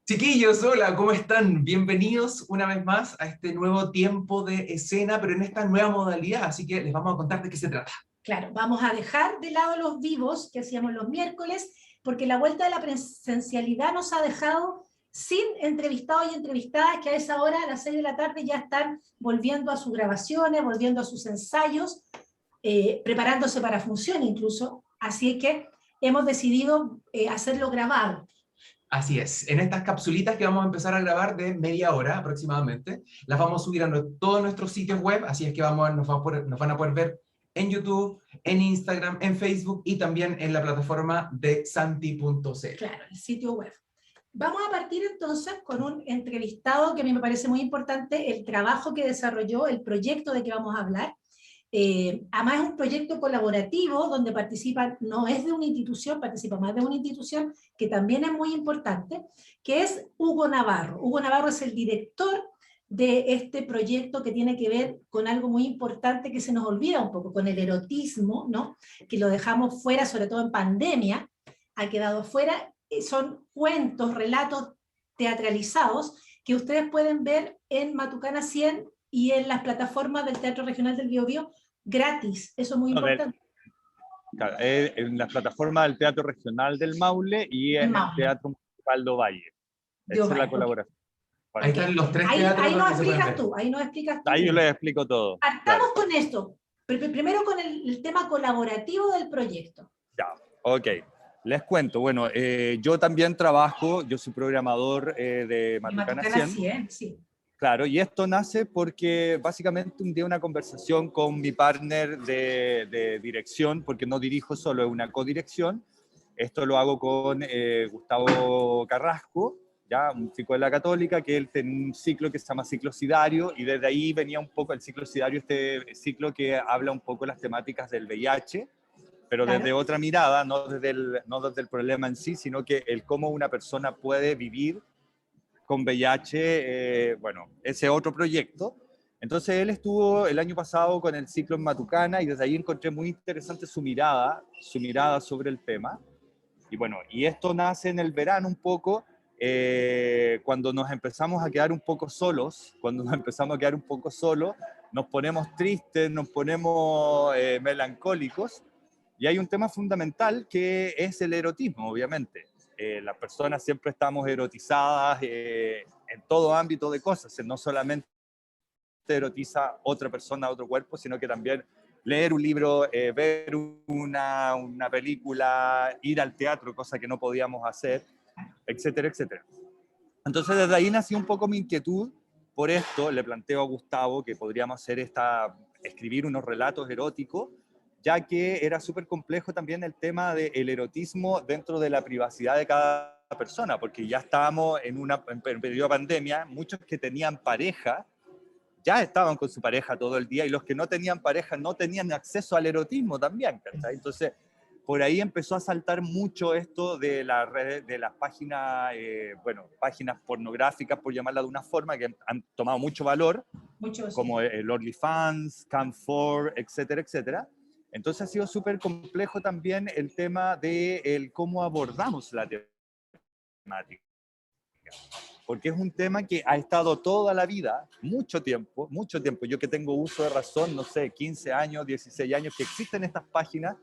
Chiquillos, hola, ¿cómo están? Bienvenidos una vez más a este nuevo tiempo de escena, pero en esta nueva modalidad, así que les vamos a contar de qué se trata. Claro, vamos a dejar de lado los vivos que hacíamos los miércoles, porque la vuelta de la presencialidad nos ha dejado sin entrevistados y entrevistadas que a esa hora, a las 6 de la tarde, ya están volviendo a sus grabaciones, volviendo a sus ensayos, preparándose para función incluso. Así que hemos decidido hacerlo grabado. Así es, en estas capsulitas que vamos a empezar a grabar de media hora aproximadamente, las vamos a subir a todos nuestros sitios web, así es que nos van a poder ver en YouTube, en Instagram, en Facebook y también en la plataforma de santi.cl. Claro, el sitio web. Vamos a partir entonces con un entrevistado que a mí me parece muy importante, el trabajo que desarrolló, el proyecto de que vamos a hablar. Además es un proyecto colaborativo donde participan, no es de una institución, participa más de una institución que también es muy importante, que es Hugo Navarro. Hugo Navarro es el director de este proyecto que tiene que ver con algo muy importante que se nos olvida un poco, con el erotismo, ¿no? Que lo dejamos fuera, sobre todo en pandemia, ha quedado fuera. Son cuentos, relatos teatralizados que ustedes pueden ver en Matucana 100 y en las plataformas del Teatro Regional del Biobío gratis. Eso es muy importante. Claro, en las plataformas del Teatro Regional del Maule y en el Teatro Municipal de Ovalle. Esa es la colaboración. Ahí están los tres teatros. Ahí nos explicas tú, ahí nos explicas tú. Ahí yo les explico todo. Partamos con esto. Primero con el tema colaborativo del proyecto. Ya, ok. Les cuento, bueno, yo también trabajo, yo soy programador de Matucana 100. Sí. Claro, y esto nace porque básicamente un día una conversación con mi partner de dirección, porque no dirijo solo, es una codirección. Esto lo hago con Gustavo Carrasco, ya un chico de la Católica, que él tiene un ciclo que se llama Ciclo Sidario, y desde ahí venía un poco el Ciclo Sidario, este ciclo que habla un poco de las temáticas del VIH, pero desde otra mirada, no desde el problema en sí, sino que el cómo una persona puede vivir con VIH, bueno, ese otro proyecto. Entonces él estuvo el año pasado con el ciclo en Matucana y desde ahí encontré muy interesante su mirada sobre el tema. Y bueno, y esto nace en el verano un poco, cuando nos empezamos a quedar un poco solos, nos ponemos tristes, nos ponemos melancólicos, y hay un tema fundamental que es el erotismo, obviamente. Las personas siempre estamos erotizadas en todo ámbito de cosas, no solamente erotiza otra persona, otro cuerpo, sino que también leer un libro, ver una película, ir al teatro, cosa que no podíamos hacer, etcétera, etcétera. Entonces desde ahí nació un poco mi inquietud por esto. Le planteo a Gustavo que podríamos escribir unos relatos eróticos, ya que era súper complejo también el tema del erotismo dentro de la privacidad de cada persona, porque ya estábamos en periodo de pandemia, muchos que tenían pareja ya estaban con su pareja todo el día, y los que no tenían pareja no tenían acceso al erotismo también, ¿cachai? Entonces, por ahí empezó a saltar mucho esto de las redes, de las páginas, páginas pornográficas, por llamarla de una forma, que han tomado mucho valor, como el OnlyFans, Cam4, etcétera, etcétera. Entonces ha sido súper complejo también el tema de cómo abordamos la temática. Porque es un tema que ha estado toda la vida, mucho tiempo. Yo que tengo uso de razón, no sé, 15 años, 16 años, que existen estas páginas,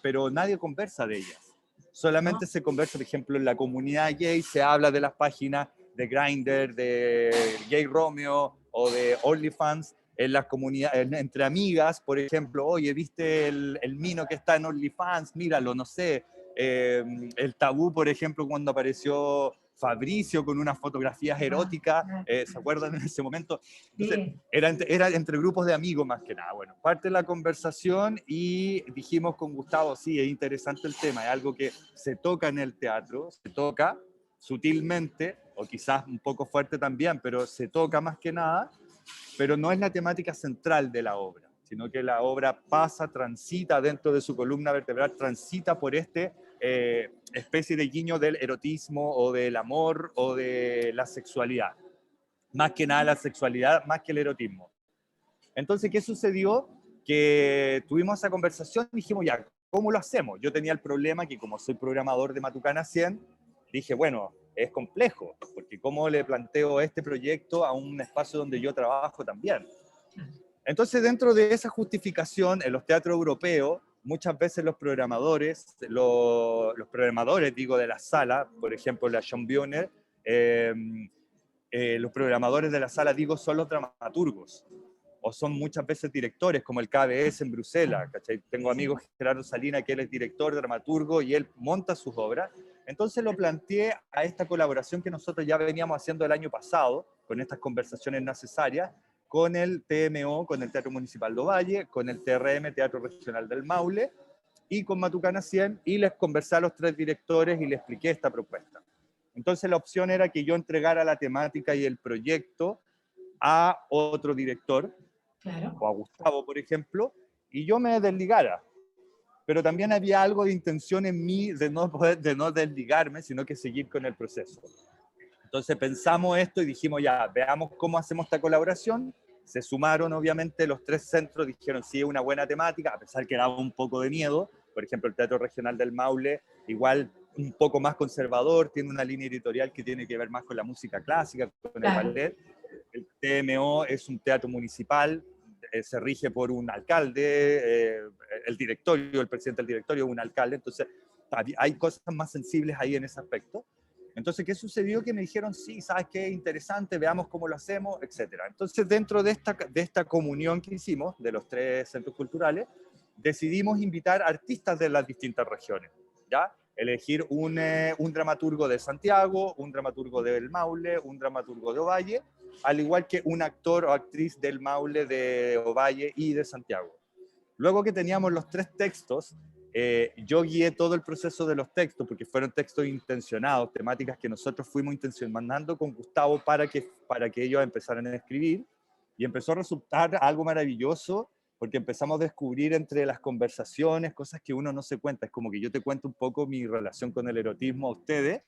pero nadie conversa de ellas. Solamente se conversa, por ejemplo, en la comunidad gay, se habla de las páginas de Grindr, de Gay Romeo o de OnlyFans, en las comunidades, entre amigas, por ejemplo, oye, ¿viste el mino que está en OnlyFans? Míralo, no sé. El tabú, por ejemplo, cuando apareció Fabricio con unas fotografías eróticas, ¿se acuerdan en ese momento? Entonces, era entre grupos de amigos más que nada. Bueno, parte la conversación y dijimos con Gustavo, sí, es interesante el tema, es algo que se toca en el teatro, se toca sutilmente, o quizás un poco fuerte también, pero se toca más que nada, pero no es la temática central de la obra, sino que la obra transita dentro de su columna vertebral, transita por especie de guiño del erotismo o del amor o de la sexualidad. Más que nada la sexualidad, más que el erotismo. Entonces, ¿qué sucedió? Que tuvimos esa conversación y dijimos, ya, ¿cómo lo hacemos? Yo tenía el problema que como soy programador de Matucana 100, dije, bueno, es complejo, porque cómo le planteo este proyecto a un espacio donde yo trabajo también. Entonces, dentro de esa justificación, en los teatros europeos, muchas veces los programadores, digo, de la sala, por ejemplo, la Schönbrunner, los programadores de la sala, digo, son los dramaturgos, o son muchas veces directores, como el KBS en Bruselas, ¿cachai? Tengo amigos, Gerardo Salina, que él es director, dramaturgo, y él monta sus obras. Entonces lo planteé a esta colaboración que nosotros ya veníamos haciendo el año pasado, con estas conversaciones necesarias, con el TMO, con el Teatro Municipal de Ovalle, con el TRM, Teatro Regional del Maule, y con Matucana 100, y les conversé a los 3 directores y les expliqué esta propuesta. Entonces la opción era que yo entregara la temática y el proyecto a otro director, Claro. o a Gustavo, por ejemplo, y yo me desligara. Pero también había algo de intención en mí de no desligarme, sino que seguir con el proceso. Entonces pensamos esto y dijimos, ya, veamos cómo hacemos esta colaboración. Se sumaron, obviamente, los 3 centros, dijeron, sí, es una buena temática, a pesar que daba un poco de miedo. Por ejemplo, el Teatro Regional del Maule, igual un poco más conservador, tiene una línea editorial que tiene que ver más con la música clásica, con el ballet. El TMO es un teatro municipal, se rige por un alcalde, el directorio, el presidente del directorio es un alcalde, entonces hay cosas más sensibles ahí en ese aspecto. Entonces, ¿qué sucedió? Que me dijeron, sí, ¿sabes qué? Interesante, veamos cómo lo hacemos, etcétera. Entonces, dentro de esta comunión que hicimos, de los 3 centros culturales, decidimos invitar artistas de las distintas regiones, ¿ya? Elegir un dramaturgo de Santiago, un dramaturgo del Maule, un dramaturgo de Ovalle, al igual que un actor o actriz del Maule, de Ovalle y de Santiago. Luego que teníamos los 3 textos, yo guié todo el proceso de los textos, porque fueron textos intencionados, temáticas que nosotros fuimos intencionando con Gustavo para que ellos empezaran a escribir, y empezó a resultar algo maravilloso, porque empezamos a descubrir entre las conversaciones cosas que uno no se cuenta. Es como que yo te cuento un poco mi relación con el erotismo a ustedes,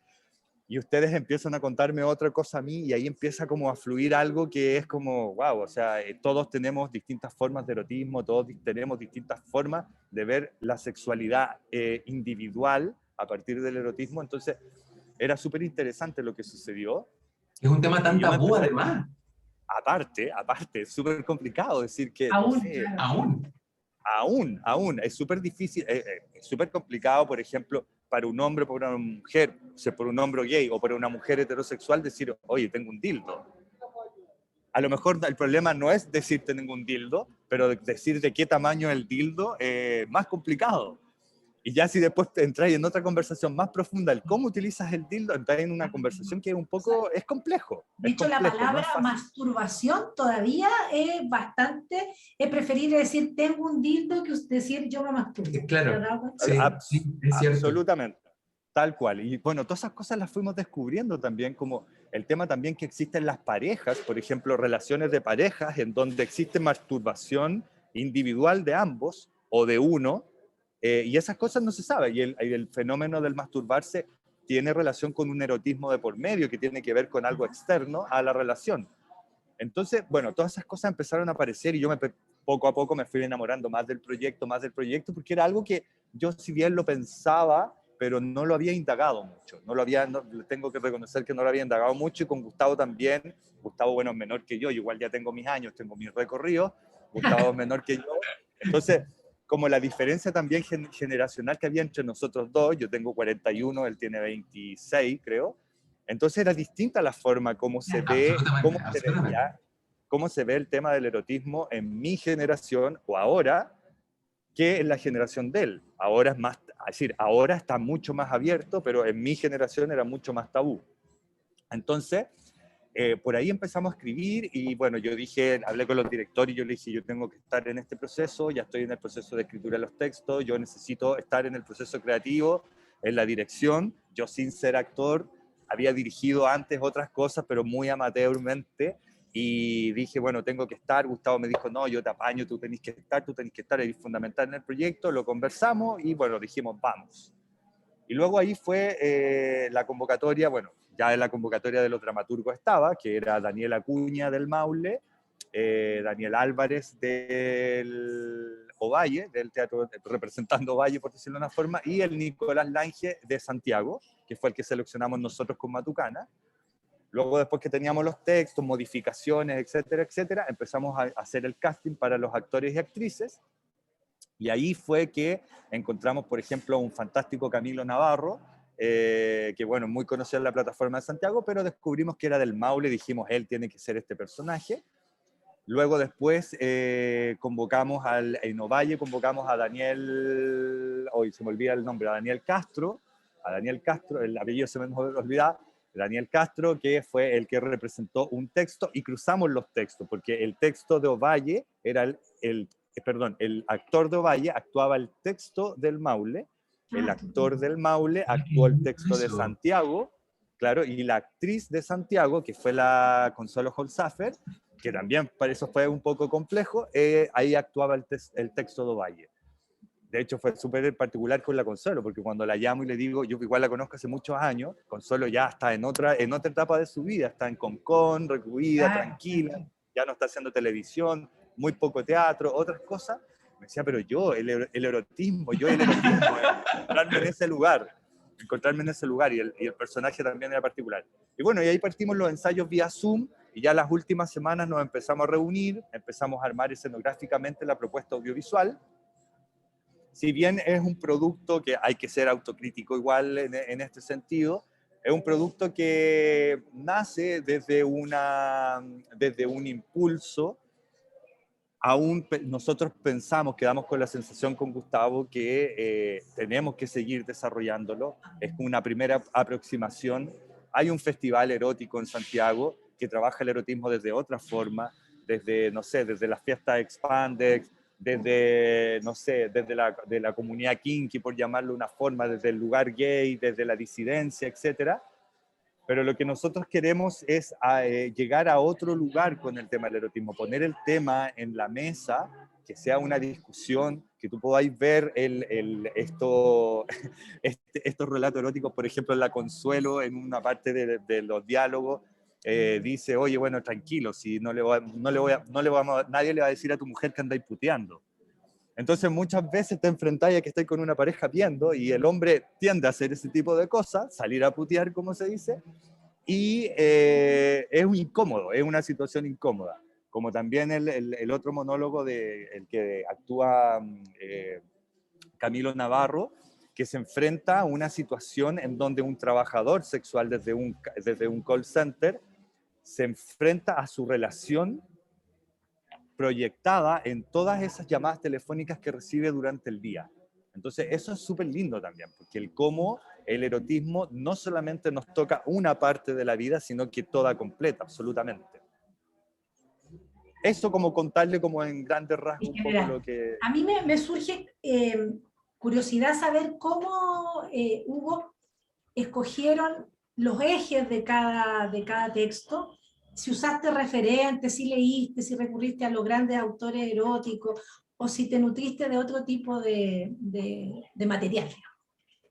y ustedes empiezan a contarme otra cosa a mí, y ahí empieza como a fluir algo que es como, wow, o sea, todos tenemos distintas formas de erotismo, todos tenemos distintas formas de ver la sexualidad individual a partir del erotismo. Entonces era súper interesante lo que sucedió. Es un tema tan Y yo me tabú, empecé, además. aparte, es súper complicado decir que, Aún, no sé, claro. aún, es súper difícil, es súper complicado, por ejemplo, para un hombre, para una mujer, o sea, por un hombre gay o para una mujer heterosexual decir, oye, tengo un dildo. A lo mejor el problema no es decir tengo un dildo, pero decir de qué tamaño es el dildo es más complicado. Y ya si después entras en otra conversación más profunda, el cómo utilizas el dildo, entras en una conversación que es un poco, es complejo. De hecho, la palabra masturbación todavía es bastante, es preferible decir tengo un dildo que decir yo me masturbo. Claro, sí, es cierto. Absolutamente, tal cual. Y bueno, todas esas cosas las fuimos descubriendo también, como el tema también que existen las parejas, por ejemplo, relaciones de parejas en donde existe masturbación individual de ambos o de uno, y esas cosas no se saben, y el fenómeno del masturbarse tiene relación con un erotismo de por medio que tiene que ver con algo externo a la relación. Entonces, bueno, todas esas cosas empezaron a aparecer y yo poco a poco me fui enamorando más del proyecto, porque era algo que yo, si bien lo pensaba, pero no lo había indagado mucho, tengo que reconocer que no lo había indagado mucho, y con Gustavo también. Gustavo, bueno, es menor que yo igual ya tengo mis años, tengo mis recorridos. Gustavo es menor que yo, entonces como la diferencia también generacional que había entre nosotros dos, yo tengo 41, él tiene 26, creo, entonces era distinta la forma como se ve, cómo se ve el tema del erotismo en mi generación o ahora, que en la generación de él. Ahora es más, es decir, ahora está mucho más abierto, pero en mi generación era mucho más tabú. Entonces, por ahí empezamos a escribir y bueno, yo hablé con los directores y yo le dije, yo tengo que estar en este proceso, ya estoy en el proceso de escritura de los textos, yo necesito estar en el proceso creativo, en la dirección. Yo, sin ser actor, había dirigido antes otras cosas, pero muy amateurmente, y dije, bueno, tengo que estar. Gustavo me dijo, no, yo te apaño, tú tenés que estar, eres fundamental en el proyecto. Lo conversamos y bueno, dijimos, vamos. Y luego ahí fue la convocatoria, bueno, ya en la convocatoria de los dramaturgos estaba, que era Daniel Acuña del Maule, Daniel Álvarez del Ovalle, del teatro representando Ovalle, por decirlo de una forma, y el Nicolás Lange de Santiago, que fue el que seleccionamos nosotros con Matucana. Luego, después que teníamos los textos, modificaciones, etcétera, etcétera, empezamos a hacer el casting para los actores y actrices. Y ahí fue que encontramos, por ejemplo, un fantástico Camilo Navarro, que bueno, muy conocido en la plataforma de Santiago, pero descubrimos que era del Maule, dijimos, él tiene que ser este personaje. Luego después convocamos en Ovalle, convocamos a Daniel, hoy se me olvida el nombre, a Daniel Castro, el apellido se me olvidaba, Daniel Castro, que fue el que representó un texto, y cruzamos los textos, porque el texto de Ovalle era el actor de Ovalle actuaba el texto del Maule, el actor del Maule actuó el texto de Santiago, claro, y la actriz de Santiago, que fue la Consuelo Holzapher, que también para eso fue un poco complejo, ahí actuaba el texto de Ovalle. De hecho, fue súper particular con la Consuelo, porque cuando la llamo y le digo, yo igual la conozco hace muchos años, Consuelo ya está en otra etapa de su vida, está en Concón, recluida, tranquila, ya no está haciendo televisión, muy poco teatro, otras cosas. Me decía, pero yo, el erotismo, encontrarme en ese lugar, y el personaje también era particular. Y bueno, y ahí partimos los ensayos vía Zoom, y ya las últimas semanas nos empezamos a reunir, empezamos a armar escenográficamente la propuesta audiovisual. Si bien es un producto que hay que ser autocrítico igual en este sentido, es un producto que nace desde un impulso. Aún nosotros pensamos, quedamos con la sensación con Gustavo que tenemos que seguir desarrollándolo. Es una primera aproximación. Hay un festival erótico en Santiago que trabaja el erotismo desde otra forma, desde, no sé, desde las fiestas Expandex, desde, no sé, desde la comunidad kinky, por llamarlo de una forma, desde el lugar gay, desde la disidencia, etcétera. Pero lo que nosotros queremos es llegar a otro lugar con el tema del erotismo, poner el tema en la mesa, que sea una discusión, que tú podáis ver estos relatos eróticos, por ejemplo, en la Consuelo, en una parte de los diálogos, dice, oye, bueno, tranquilo, si nadie le va a decir a tu mujer que andáis puteando. Entonces muchas veces te enfrentáis a que estáis con una pareja viendo y el hombre tiende a hacer ese tipo de cosas, salir a putear, como se dice, y es incómodo, es una situación incómoda. Como también el otro monólogo el que actúa Camilo Navarro, que se enfrenta a una situación en donde un trabajador sexual desde un call center se enfrenta a su relación proyectada en todas esas llamadas telefónicas que recibe durante el día. Entonces, eso es súper lindo también, porque el cómo el erotismo no solamente nos toca una parte de la vida, sino que toda completa, absolutamente. Eso como contarle como en grandes rasgos un poco lo que... A mí me surge curiosidad saber cómo, Hugo, escogieron los ejes de cada texto, si usaste referentes, si leíste, si recurriste a los grandes autores eróticos, o si te nutriste de otro tipo de material.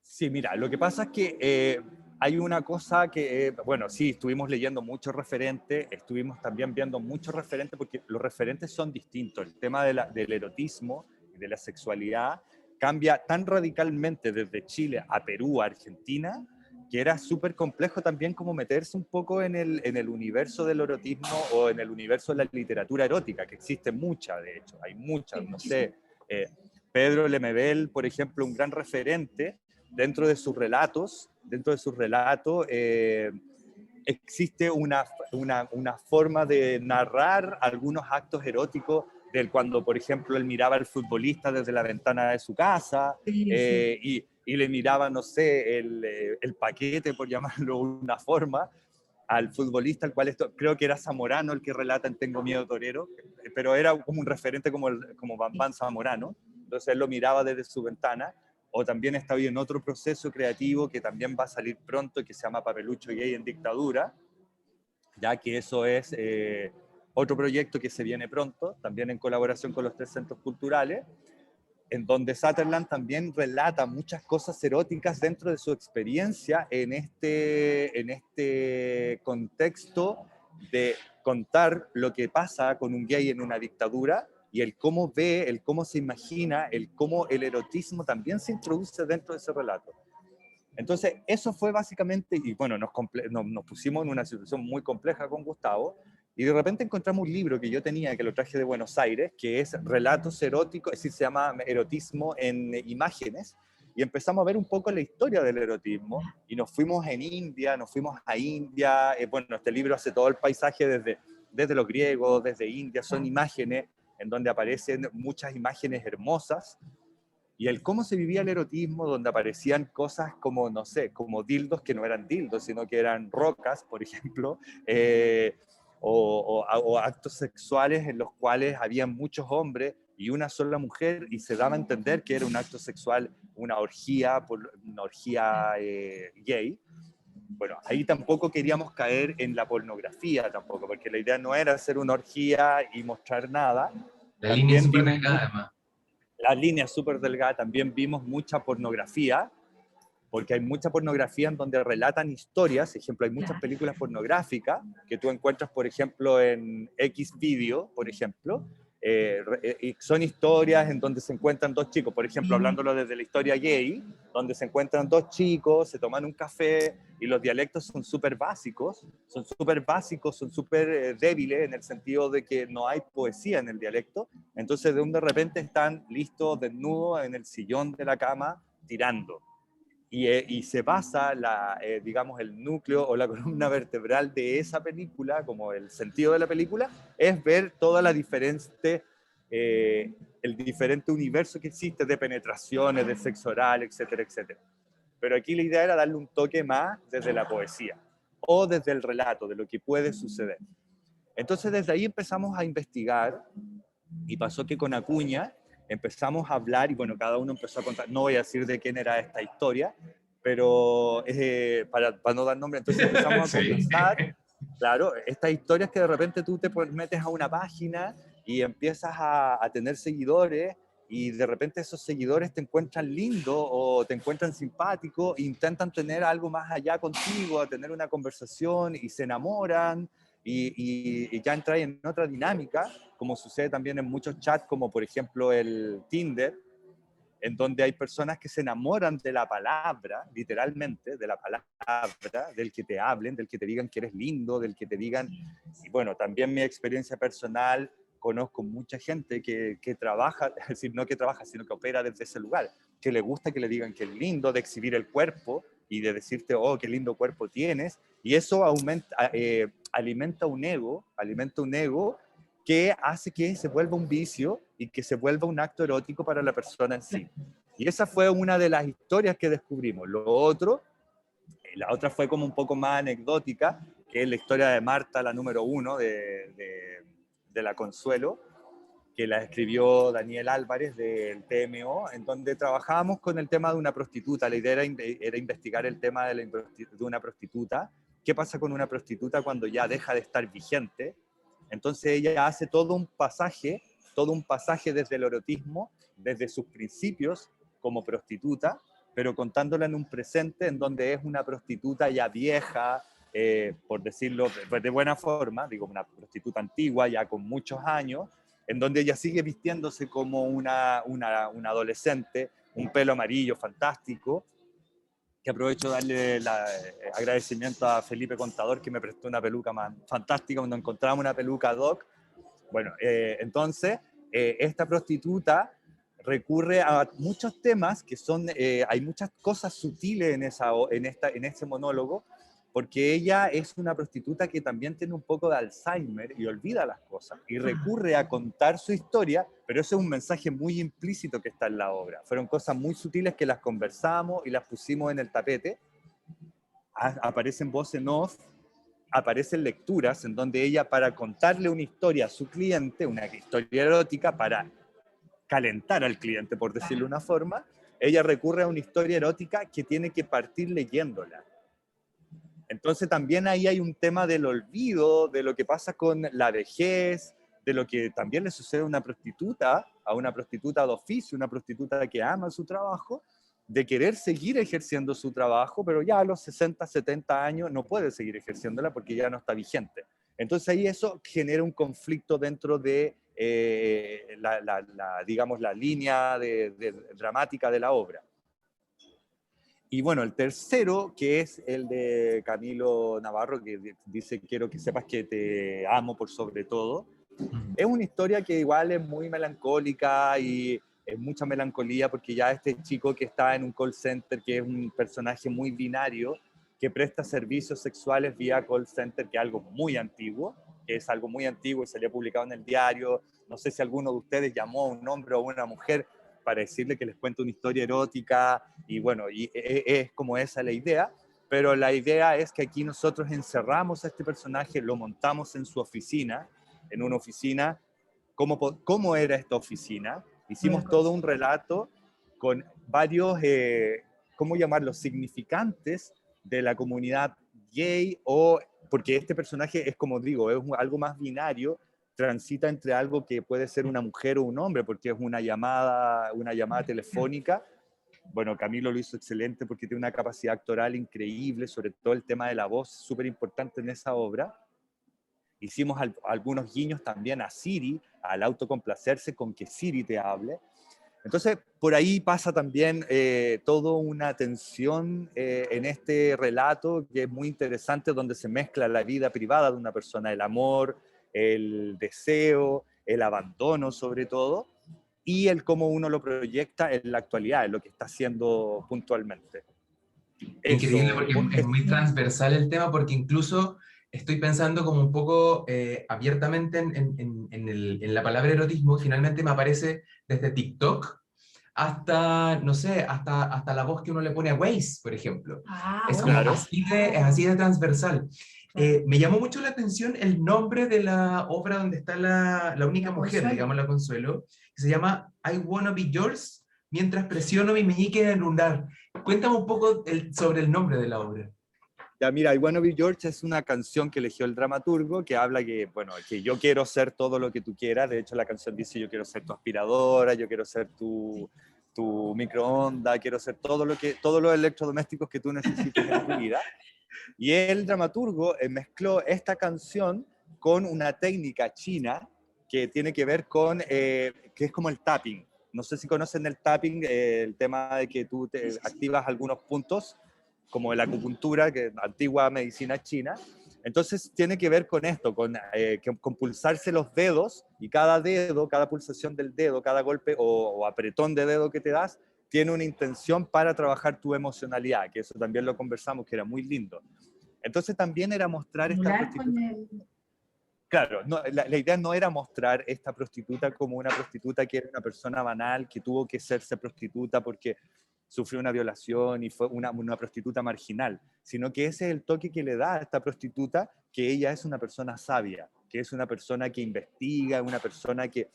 Sí, mira, lo que pasa es que hay una cosa que, bueno, sí, estuvimos leyendo muchos referentes, estuvimos también viendo muchos referentes, porque los referentes son distintos. El tema del erotismo y de la sexualidad cambia tan radicalmente desde Chile a Perú, a Argentina, que era súper complejo también como meterse un poco en el universo del erotismo o en el universo de la literatura erótica, que existe mucha, de hecho, hay muchas, no sé. Pedro Lemebel, por ejemplo, un gran referente. Dentro de sus relatos, existe una forma de narrar algunos actos eróticos del cuando, por ejemplo, él miraba al futbolista desde la ventana de su casa, sí. Y le miraba, no sé, el paquete, por llamarlo de una forma, al futbolista, al cual creo que era Zamorano el que relata en Tengo Miedo Torero, pero era como un referente como Bambán Zamorano, entonces él lo miraba desde su ventana. O también está en otro proceso creativo que también va a salir pronto, que se llama Papelucho Gay en Dictadura, ya que eso es otro proyecto que se viene pronto, también en colaboración con los 3 centros culturales, en donde Sutherland también relata muchas cosas eróticas dentro de su experiencia en este contexto de contar lo que pasa con un gay en una dictadura, y el cómo ve, el cómo se imagina, el cómo el erotismo también se introduce dentro de ese relato. Entonces, eso fue básicamente, y bueno, nos pusimos en una situación muy compleja con Gustavo, y de repente encontramos un libro que yo tenía, que lo traje de Buenos Aires, que es Relatos Eróticos, es decir, se llama Erotismo en Imágenes, y empezamos a ver un poco la historia del erotismo, y nos fuimos a India, bueno, este libro hace todo el paisaje desde los griegos, desde India, son imágenes en donde aparecen muchas imágenes hermosas, y el cómo se vivía el erotismo, donde aparecían cosas como, no sé, como dildos que no eran dildos, sino que eran rocas, por ejemplo, o actos sexuales en los cuales había muchos hombres y una sola mujer, y se daba a entender que era un acto sexual, una orgía gay. Bueno, ahí tampoco queríamos caer en la pornografía tampoco, porque la idea no era hacer una orgía y mostrar nada. La línea es También súper vimos delgada, además. la línea súper delgada, también vimos mucha pornografía, porque hay mucha pornografía en donde relatan historias. Ejemplo, hay muchas películas pornográficas que tú encuentras, por ejemplo, en X Video, por ejemplo, y son historias en donde se encuentran dos chicos, por ejemplo, hablándolo desde la historia gay, donde se encuentran dos chicos, se toman un café y los dialectos son súper débiles en el sentido de que no hay poesía en el dialecto. Entonces, de repente están listos, desnudos, en el sillón de la cama, tirando. Y se basa, digamos, el núcleo o la columna vertebral de esa película, como el sentido de la película, es ver toda la el diferente universo que existe de penetraciones, de sexo oral, etcétera, etcétera. Pero aquí la idea era darle un toque más desde la poesía o desde el relato de lo que puede suceder. Entonces desde ahí empezamos a investigar, y pasó que con Acuña empezamos a hablar, y bueno, cada uno empezó a contar, no voy a decir de quién era esta historia, pero para no dar nombre, entonces empezamos a conversar. Claro, estas historias que de repente tú te metes a una página y empiezas a tener seguidores, y de repente esos seguidores te encuentran lindo o te encuentran simpático e intentan tener algo más allá contigo, a tener una conversación, y se enamoran, y ya entran en otra dinámica, como sucede también en muchos chats, como por ejemplo el Tinder, en donde hay personas que se enamoran de la palabra, literalmente, de la palabra, del que te hablen, del que te digan que eres lindo, del que te digan. Y bueno, también mi experiencia personal, conozco mucha gente que trabaja, es decir, no que trabaja, sino que opera desde ese lugar, que le gusta que le digan que es lindo, de exhibir el cuerpo y de decirte, oh, qué lindo cuerpo tienes, y eso alimenta un ego que hace que se vuelva un vicio y que se vuelva un acto erótico para la persona en sí. Y esa fue una de las historias que descubrimos. La otra fue como un poco más anecdótica, que es la historia de Marta, la número 1 de la Consuelo, que la escribió Daniel Álvarez del TMO, en donde trabajábamos con el tema de una prostituta. La idea era investigar el tema de una prostituta. ¿Qué pasa con una prostituta cuando ya deja de estar vigente? Entonces ella hace todo un pasaje desde el erotismo, desde sus principios como prostituta, pero contándola en un presente en donde es una prostituta ya vieja, por decirlo de buena forma, digo, una prostituta antigua, ya con muchos años, en donde ella sigue vistiéndose como una adolescente, un pelo amarillo fantástico, que aprovecho de darle agradecimiento a Felipe Contador, que me prestó una peluca más fantástica cuando encontramos una peluca ad hoc. Bueno, entonces, esta prostituta recurre a muchos temas que son, hay muchas cosas sutiles en ese monólogo, porque ella es una prostituta que también tiene un poco de Alzheimer y olvida las cosas, y recurre a contar su historia, pero ese es un mensaje muy implícito que está en la obra. Fueron cosas muy sutiles que las conversamos y las pusimos en el tapete. Aparecen voces en off, aparecen lecturas en donde ella, para contarle una historia a su cliente, una historia erótica, para calentar al cliente, por decirlo de una forma, ella recurre a una historia erótica que tiene que partir leyéndola. Entonces también ahí hay un tema del olvido, de lo que pasa con la vejez, de lo que también le sucede a una prostituta de oficio, una prostituta que ama su trabajo, de querer seguir ejerciendo su trabajo, pero ya a los 60, 70 años no puede seguir ejerciéndola porque ya no está vigente. Entonces ahí eso genera un conflicto dentro de digamos, la línea dramática de la obra. Y bueno, el tercero, que es el de Camilo Navarro, que dice: quiero que sepas que te amo por sobre todo. Es una historia que igual es muy melancólica y es mucha melancolía, porque ya este chico que está en un call center, que es un personaje muy binario, que presta servicios sexuales vía call center, que es algo muy antiguo, y salió publicado en el diario. No sé si alguno de ustedes llamó a un hombre o a una mujer para decirle que les cuente una historia erótica, y bueno, es como esa la idea, pero la idea es que aquí nosotros encerramos a este personaje, lo montamos en su oficina, en una oficina. ¿Cómo era esta oficina? Hicimos todo un relato con varios, ¿cómo llamarlos?, significantes de la comunidad gay, porque este personaje es, como digo, es algo más binario, transita entre algo que puede ser una mujer o un hombre, porque es una llamada telefónica. Bueno, Camilo lo hizo excelente porque tiene una capacidad actoral increíble, sobre todo el tema de la voz, súper importante en esa obra. Hicimos algunos guiños también a Siri, al autocomplacerse con que Siri te hable. Entonces, por ahí pasa también toda una tensión en este relato, que es muy interesante, donde se mezcla la vida privada de una persona, el amor, el deseo, el abandono sobre todo, y el cómo uno lo proyecta en la actualidad, en lo que está haciendo puntualmente. Increíble, Eso. porque es muy transversal el tema, porque incluso estoy pensando como un poco abiertamente en la palabra erotismo. Finalmente me aparece desde TikTok hasta, no sé, hasta la voz que uno le pone a Waze, por ejemplo. Es como Claro. es así de transversal. Me llamó mucho la atención el nombre de la obra donde está la única mujer, digamos, la Consuelo, que se llama I Wanna Be Yours, mientras presiono mi meñique en el lunar. Cuéntame un poco sobre el nombre de la obra. Ya, mira, I Wanna Be George es una canción que eligió el dramaturgo, que habla que, bueno, que yo quiero ser todo lo que tú quieras. De hecho, la canción dice: yo quiero ser tu aspiradora, yo quiero ser tu microondas, quiero ser todos los electrodomésticos que tú necesites en tu vida. Y el dramaturgo mezcló esta canción con una técnica china que tiene que ver con, que es como el tapping. No sé si conocen el tapping, el tema de que tú te activas algunos puntos, como la acupuntura, que es antigua medicina china. Entonces tiene que ver con esto, con pulsarse los dedos, y cada dedo, cada pulsación del dedo, cada golpe o apretón de dedo que te das, tiene una intención para trabajar tu emocionalidad, que eso también lo conversamos, que era muy lindo. Entonces también era mostrar esta prostituta. Claro, no, la idea no era mostrar esta prostituta como una prostituta que era una persona banal, que tuvo que hacerse prostituta porque sufrió una violación y fue una prostituta marginal, sino que ese es el toque que le da a esta prostituta, que ella es una persona sabia, que es una persona que investiga, una persona que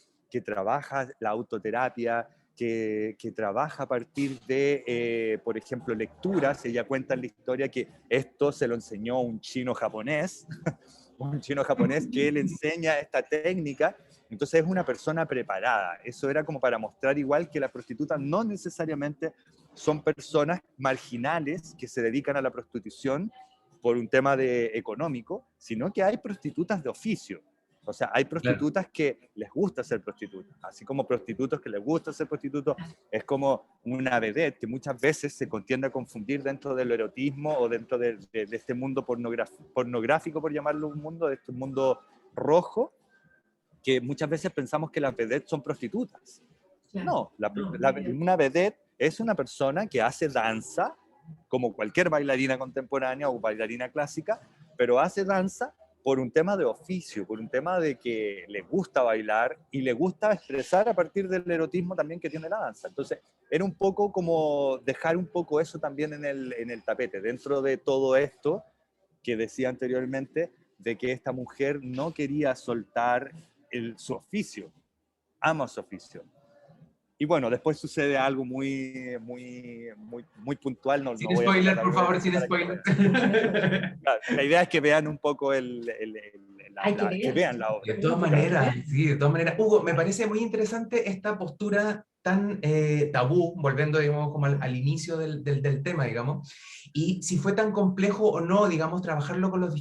trabaja la autoterapia, que trabaja a partir de, por ejemplo, lecturas. Ella cuenta en la historia que esto se lo enseñó un chino japonés, un chino japonés que le enseña esta técnica. Entonces es una persona preparada. Eso era como para mostrar igual que las prostitutas no necesariamente son personas marginales que se dedican a la prostitución por un tema económico, sino que hay prostitutas de oficio. O sea, hay prostitutas que les gusta ser prostitutas, así como prostitutos que les gusta ser prostitutos. Es como una vedette que muchas veces se tiende a confundir dentro del erotismo o dentro de este mundo pornográfico, por llamarlo un mundo, de este mundo rojo, que muchas veces pensamos que las vedettes son prostitutas. No, una vedette es una persona que hace danza, como cualquier bailarina contemporánea o bailarina clásica, pero hace danza por un tema de oficio, por un tema de que le gusta bailar y le gusta expresar a partir del erotismo también que tiene la danza. Entonces, era un poco como dejar un poco eso también en el tapete, dentro de todo esto que decía anteriormente, de que esta mujer no quería soltar su oficio, ama su oficio. Y bueno, después sucede algo muy puntual. No, sin no voy spoiler, a por favor, sin spoiler. Claro, la idea es que vean un poco que vean la obra. De todas maneras, sí, de todas maneras. Hugo, me parece muy interesante esta postura tan tabú, volviendo, digamos, como al inicio del tema, digamos, y si fue tan complejo o no, digamos, trabajarlo con los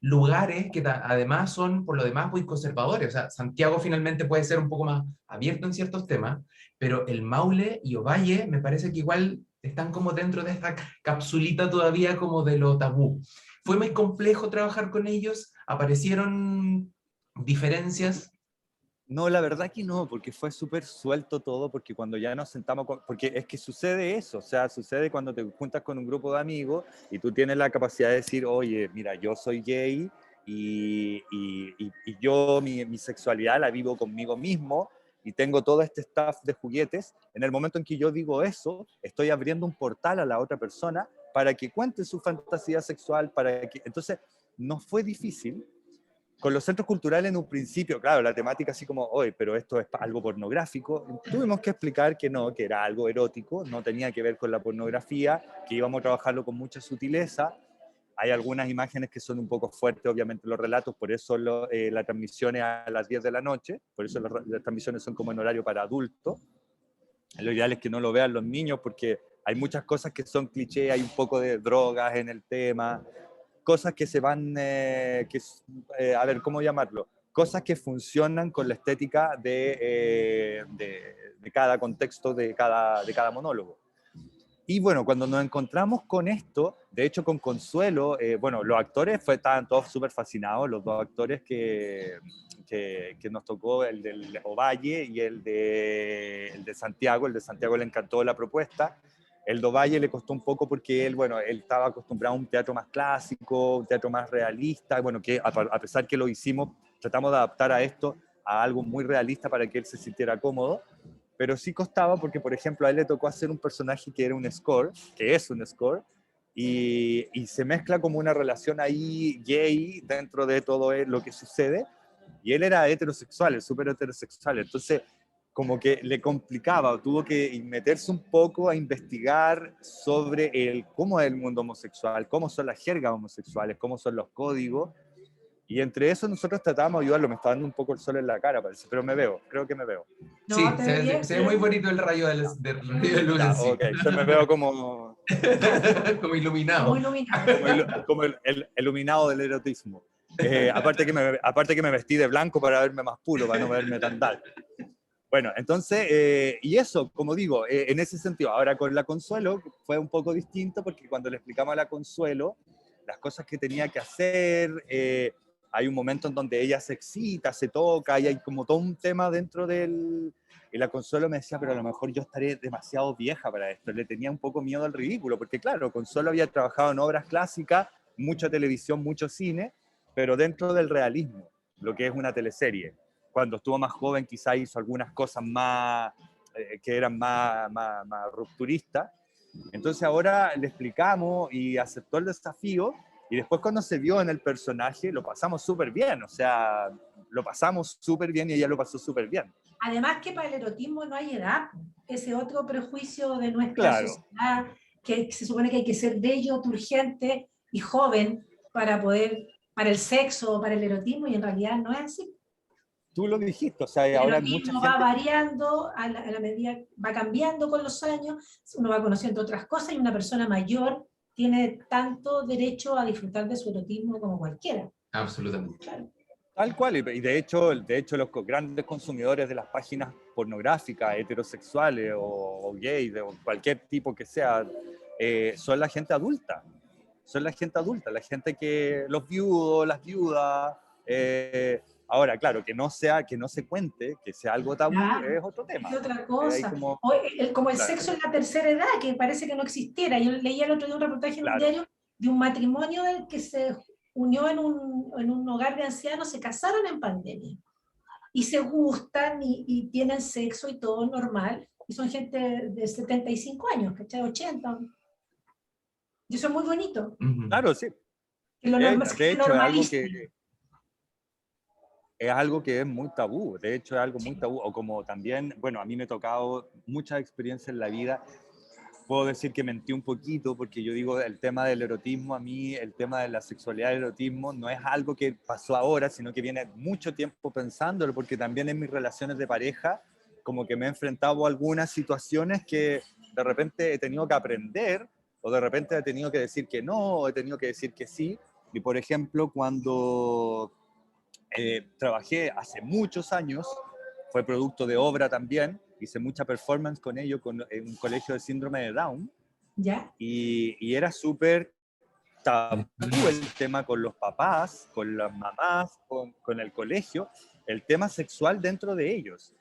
lugares que además son, por lo demás, muy conservadores. O sea, Santiago finalmente puede ser un poco más abierto en ciertos temas, pero el Maule y Ovalle me parece que igual están como dentro de esta capsulita todavía como de lo tabú. Fue muy complejo trabajar con ellos, aparecieron diferencias. No, la verdad que no, porque fue súper suelto todo, porque cuando ya nos sentamos, porque es que sucede eso, o sea, sucede cuando te juntas con un grupo de amigos y tú tienes la capacidad de decir, oye, mira, yo soy gay y yo mi sexualidad la vivo conmigo mismo y tengo todo este staff de juguetes. En el momento en que yo digo eso, estoy abriendo un portal a la otra persona para que cuente su fantasía sexual, para que... Entonces, no fue difícil. Con los centros culturales en un principio, claro, la temática así como, oye, pero esto es algo pornográfico, tuvimos que explicar que no, que era algo erótico, no tenía que ver con la pornografía, que íbamos a trabajarlo con mucha sutileza. Hay algunas imágenes que son un poco fuertes, obviamente, los relatos, por eso la transmisión es a las 10 de la noche, por eso las transmisiones son como en horario para adultos. Lo ideal es que no lo vean los niños porque hay muchas cosas que son cliché, hay un poco de drogas en el tema, cosas que se van, a ver, ¿cómo llamarlo? Cosas que funcionan con la estética de cada contexto, de cada monólogo. Y bueno, cuando nos encontramos con esto, de hecho con Consuelo, bueno, los actores estaban todos súper fascinados, los dos actores que nos tocó, el del Ovalle y el de Santiago. El de Santiago le encantó la propuesta. El de Ovalle le costó un poco porque él, bueno, él estaba acostumbrado a un teatro más clásico, un teatro más realista, bueno, que a pesar que lo hicimos, tratamos de adaptar a esto a algo muy realista para que él se sintiera cómodo. Pero sí costaba porque, por ejemplo, a él le tocó hacer un personaje que era un score, que es un score, y se mezcla como una relación ahí gay dentro de todo lo que sucede, y él era heterosexual, súper heterosexual, entonces como que le complicaba, tuvo que meterse un poco a investigar sobre cómo es el mundo homosexual, cómo son las jergas homosexuales, cómo son los códigos, y entre eso nosotros tratamos de ayudarlo. Me está dando un poco el sol en la cara, parece, pero me veo, creo que me veo. Sí, No, te ve bien, se ve muy bonito el rayo de luz Ya, en sí. ok, yo me veo como, Como iluminado. muy iluminado. como el iluminado del erotismo. Aparte que me vestí de blanco para verme más puro, para no verme tan dark. Bueno, entonces, y eso, como digo, en ese sentido, ahora con la Consuelo fue un poco distinto porque cuando le explicamos a la Consuelo las cosas que tenía que hacer, hay un momento en donde ella se excita, se toca, y hay como todo un tema dentro del... Y la Consuelo me decía, pero a lo mejor yo estaré demasiado vieja para esto. Le tenía un poco miedo al ridículo, porque claro, Consuelo había trabajado en obras clásicas, mucha televisión, mucho cine, pero dentro del realismo, lo que es una teleserie. Cuando estuvo más joven quizá hizo algunas cosas más, que eran más rupturistas. Entonces ahora le explicamos y aceptó el desafío, y después cuando se vio en el personaje lo pasamos súper bien, o sea, lo pasamos súper bien y ella lo pasó súper bien. Además que para el erotismo no hay edad, ese otro prejuicio de nuestra Claro. sociedad, que se supone que hay que ser bello, turgente y joven para poder, para el sexo o para el erotismo, y en realidad no es así. Tú lo dijiste, o sea, El ahora hay mucha erotismo va gente... variando a la medida, va cambiando con los años, uno va conociendo otras cosas y una persona mayor tiene tanto derecho a disfrutar de su erotismo como cualquiera. Absolutamente. Claro. Tal cual, y de hecho los grandes consumidores de las páginas pornográficas, heterosexuales o gays, o cualquier tipo que sea, son la gente adulta. Son la gente adulta, la gente que, los viudos, las viudas. Ahora, claro, que no se cuente, que sea algo tabú, Claro, es otro tema. es otra cosa. Como, O como el claro, sexo en la tercera edad, que parece que no existiera. Yo leía el otro día un reportaje en un claro. diario de un matrimonio que se unió en un hogar de ancianos, se casaron en pandemia y se gustan y tienen sexo y todo normal. Y son gente de 75 años, ¿cachai? 80. Y eso es muy bonito. Claro, sí. Que lo De se hecho, normalice. es algo que es muy tabú, de hecho es algo muy Sí. tabú, o como también, bueno, a mí me ha tocado muchas experiencias en la vida, puedo decir que mentí un poquito, porque yo digo, el tema del erotismo, a mí el tema de la sexualidad y el erotismo no es algo que pasó ahora, sino que viene mucho tiempo pensándolo, porque también en mis relaciones de pareja, como que me he enfrentado a algunas situaciones que de repente he tenido que aprender, o de repente he tenido que decir que no, o he tenido que decir que sí, Y por ejemplo, cuando trabajé hace muchos años, fue producto de obra también, hice mucha performance con ello en un colegio de síndrome de Down, ¿Ya? y era súper tabú el tema con los papás, con las mamás, con el colegio, el tema sexual dentro de ellos.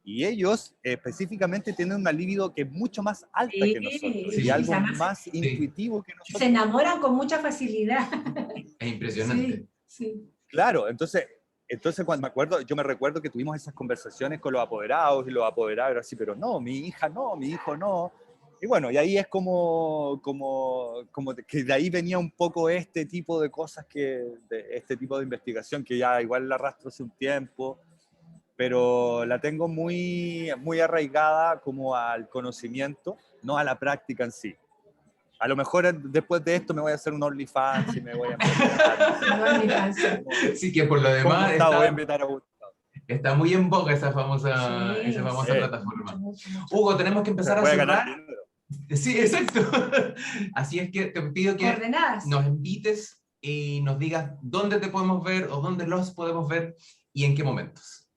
Y ellos específicamente tienen una libido que es mucho más alta que nosotros, sí, y algo además más intuitivo que se nosotros. enamoran con mucha facilidad. Es impresionante. Sí. Claro, entonces cuando yo me recuerdo que tuvimos esas conversaciones con los apoderados, y los apoderados eran así, pero no, mi hija no, mi hijo no. Y bueno, y ahí es como que de ahí venía un poco este tipo de cosas, este tipo de investigación que ya igual la arrastro hace un tiempo, pero la tengo muy, muy arraigada como al conocimiento, no a la práctica en sí. A lo mejor después de esto me voy a hacer un OnlyFans y me voy a OnlyFans. Sí, que por lo con demás Gustavo, voy a invitar a Gustavo. está muy en boga esa Sí, famosa sí. plataforma. Mucho. Hugo, tenemos que empezar a Voy a ganar cerrar. dinero. Sí, exacto. Así es que te pido que Coordenadas. nos invites y nos digas dónde te podemos ver o dónde los podemos ver y en qué momentos.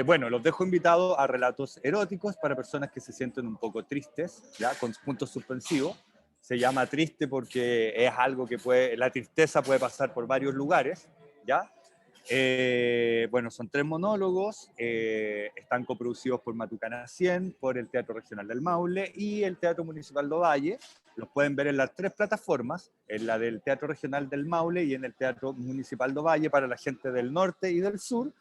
Bueno, los dejo invitados a relatos eróticos para personas que se sienten un poco tristes, ¿ya? Con puntos suspensivos. Se llama triste porque es algo que la tristeza puede pasar por varios lugares, ¿ya? Bueno, son 3 monólogos, están coproducidos por Matucana 100, por el Teatro Regional del Maule y el Teatro Municipal de Ovalle. Los pueden ver en las 3 plataformas, en la del Teatro Regional del Maule y en el Teatro Municipal de Ovalle para la gente del norte y del sur.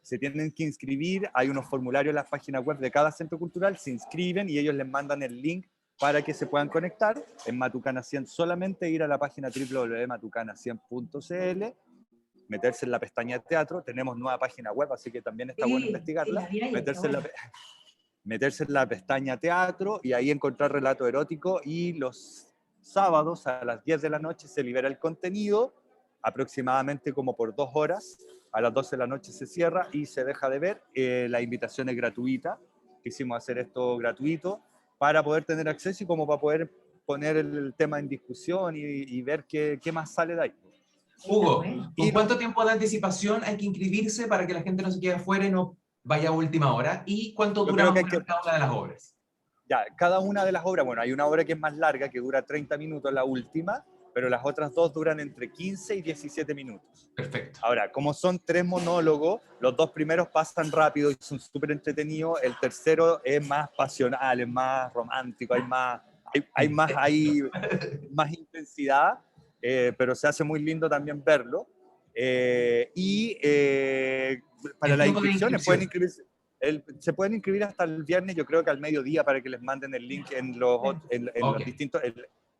Se tienen que inscribir, hay unos formularios en las páginas web de cada centro cultural, se inscriben y ellos les mandan el link para que se puedan conectar. En Matucana 100 solamente ir a la página www.matucana100.cl, meterse en la pestaña teatro, tenemos nueva página web, así que también está bueno investigarla, meterse en la pestaña teatro y ahí encontrar relato erótico, y los sábados a las 10 de la noche se libera el contenido, aproximadamente como por 2 horas, a las 12 de la noche se cierra y se deja de ver. La invitación es gratuita, quisimos hacer esto gratuito para poder tener acceso y como para poder poner el tema en discusión y ver qué más sale de ahí. Hugo, ¿con cuánto tiempo de anticipación hay que inscribirse para que la gente no se quede afuera y no vaya a última hora? ¿Y cuánto dura más o menos cada una de las obras? Ya, cada una de las obras, bueno, hay una obra que es más larga, que dura 30 minutos la última, pero las otras 2 duran entre 15 y 17 minutos. Perfecto. Ahora, como son 3 monólogos, los 2 primeros pasan rápido y son súper entretenidos, el tercero es más pasional, es más romántico, hay más intensidad, pero se hace muy lindo también verlo. Para las inscripciones se pueden inscribir hasta el viernes, yo creo que al mediodía, para que les manden el link en los distintos,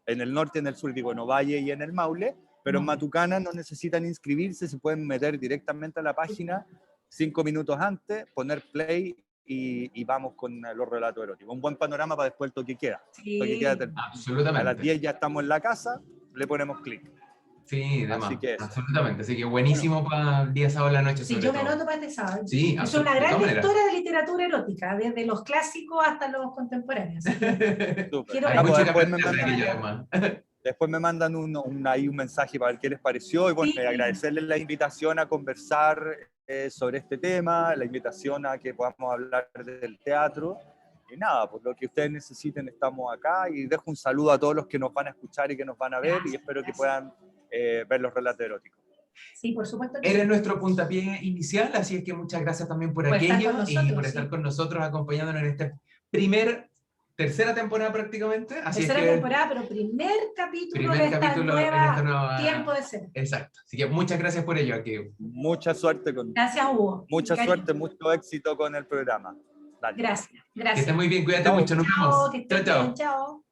en el norte, en el sur, digo, en Ovalle y en el Maule, pero en Matucana no necesitan inscribirse, se pueden meter directamente a la página 5 minutos antes, poner play y vamos con los relatos eróticos. Un buen panorama para después el toque queda. Sí, absolutamente. A las 10 ya estamos en la casa, le ponemos clic. Sí, absolutamente. Así que buenísimo para el día sábado en la noche. Sí, yo me anoto para este sábado. Sí, es una gran historia de literatura erótica, desde los clásicos hasta los contemporáneos. Después me mandan un mensaje para ver qué les pareció y bueno, agradecerles la invitación a conversar sobre este tema, la invitación a que podamos hablar del teatro. Y nada, pues lo que ustedes necesiten estamos acá, y dejo un saludo a todos los que nos van a escuchar y que nos van a ver, y espero que puedan ver los relatos eróticos. Sí, por supuesto. Eres nuestro puntapié inicial, así es que muchas gracias también por aquello y por estar con nosotros, acompañándonos en esta tercera temporada prácticamente. Tercera temporada, pero primer capítulo de esta nueva Tiempo de Ser. Exacto. Así que muchas gracias por ello. Mucha suerte. Gracias, Hugo. Mucha suerte, mucho éxito con el programa. Dale. Gracias. Que estés muy bien, cuídate mucho. Nos vemos. Chao.